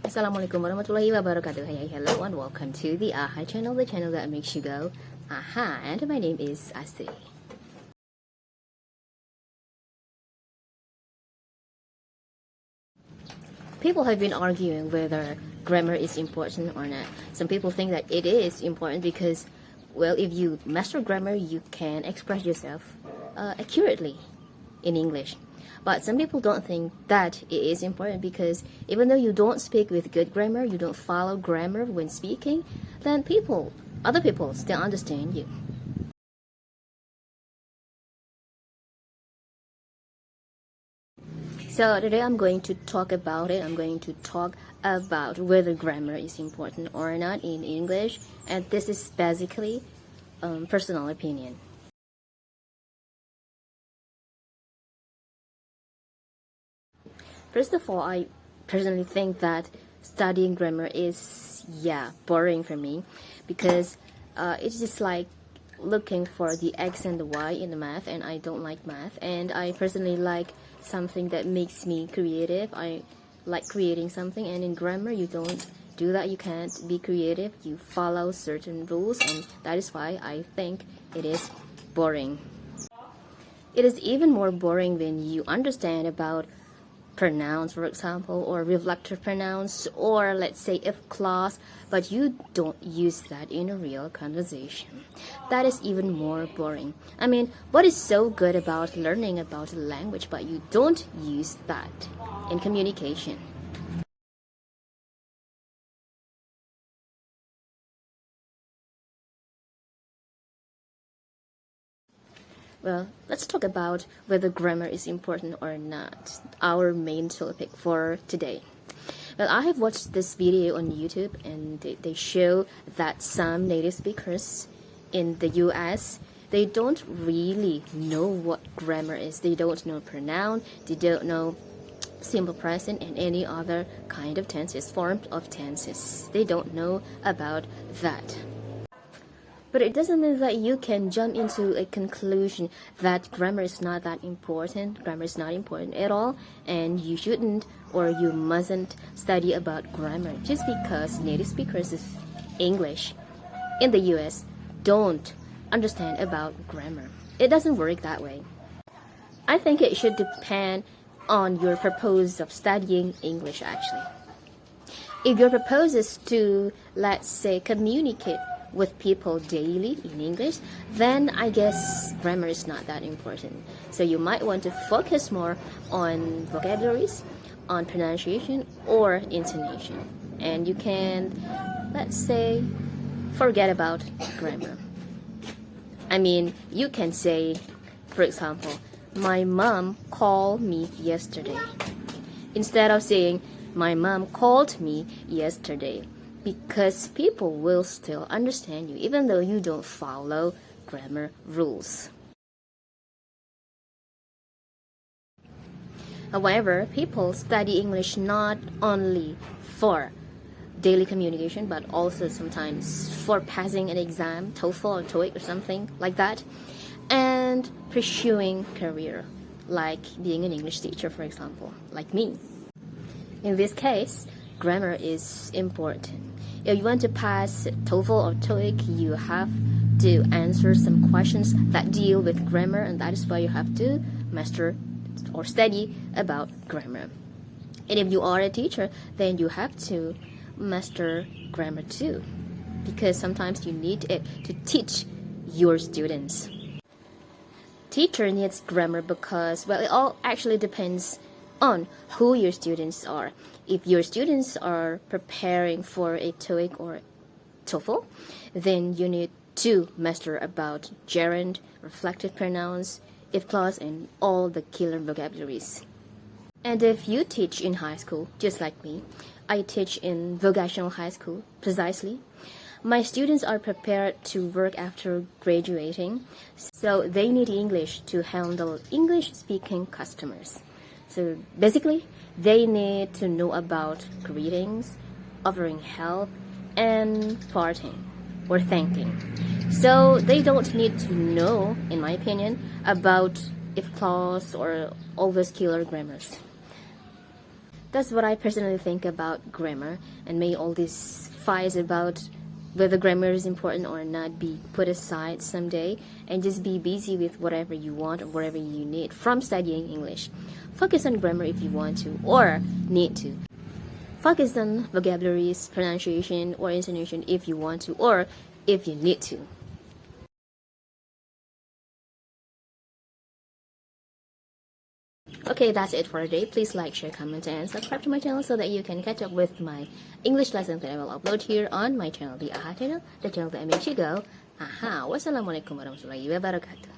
Assalamualaikum warahmatullahi wabarakatuh. Hey, hello and welcome to the AHA channel, the channel that makes you go aha. And my name is Asti. People have been arguing whether grammar is important or not. Some people think that it is important because, well, if you master grammar, you can express yourself accurately in English. But some people don't think that it is important because even though you don't speak with good grammar, you don't follow grammar when speaking, then other people still understand you. So today I'm going to talk about it. I'm going to talk about whether grammar is important or not in English, and this is basically personal opinion. First of all, I personally think that studying grammar is, boring for me because it's just like looking for the X and the Y in the math, and I don't like math. And I personally like something that makes me creative. I like creating something, and in grammar, you don't do that. You can't be creative. You follow certain rules, and that is why I think it is boring. It is even more boring when you understand about pronouns, for example, or reflective pronouns, or let's say if clause, but you don't use that in a real conversation. That is even more boring. I mean, what is so good about learning about a language, but you don't use that in communication? Well, let's talk about whether grammar is important or not, our main topic for today. Well, I have watched this video on YouTube, and they show that some native speakers in the US, they don't really know what grammar is. They don't know pronoun, they don't know simple present and any other kind of tenses, forms of tenses. They don't know about that. But it doesn't mean that you can jump into a conclusion that grammar is not that important. Grammar is not important at all, and you shouldn't or you mustn't study about grammar just because native speakers of English in the US don't understand about grammar. It doesn't work that way. I think it should depend on your purpose of studying English, actually. If your purpose is to, let's say, communicate with people daily in English, then I guess grammar is not that important. So you might want to focus more on vocabularies, on pronunciation, or intonation. And you can, let's say, forget about grammar. I mean, you can say, for example, my mom called me yesterday, instead of saying, my mom called me yesterday. Because people will still understand you even though you don't follow grammar rules. However, people study English not only for daily communication but also sometimes for passing an exam, TOEFL or TOEIC or something like that, and pursuing career like being an English teacher, for example, like me. In this case, grammar is important. If you want to pass TOEFL or TOEIC, you have to answer some questions that deal with grammar, and that is why you have to master or study about grammar. And if you are a teacher, then you have to master grammar too, because sometimes you need it to teach your students. Teacher needs grammar because, well, it all actually depends on who your students are. If your students are preparing for a TOEIC or TOEFL, then you need to master about gerund, reflective pronouns, if clause, and all the killer vocabularies. And if you teach in high school, just like me, I teach in vocational high school, precisely. My students are prepared to work after graduating, so they need English to handle English-speaking customers. So basically, they need to know about greetings, offering help, and parting or thanking. So they don't need to know, in my opinion, about if clause or all those killer grammars. That's what I personally think about grammar, and may all these fights about whether grammar is important or not be put aside someday, and just be busy with whatever you want or whatever you need from studying English. Focus on grammar if you want to or need to. Focus on vocabularies, pronunciation, or intonation if you want to or if you need to. Okay, that's it for today. Please like, share, comment, and subscribe to my channel so that you can catch up with my English lessons that I will upload here on my channel, the AHA channel, the channel that makes you go, aha. Wassalamualaikum warahmatullahi wabarakatuh.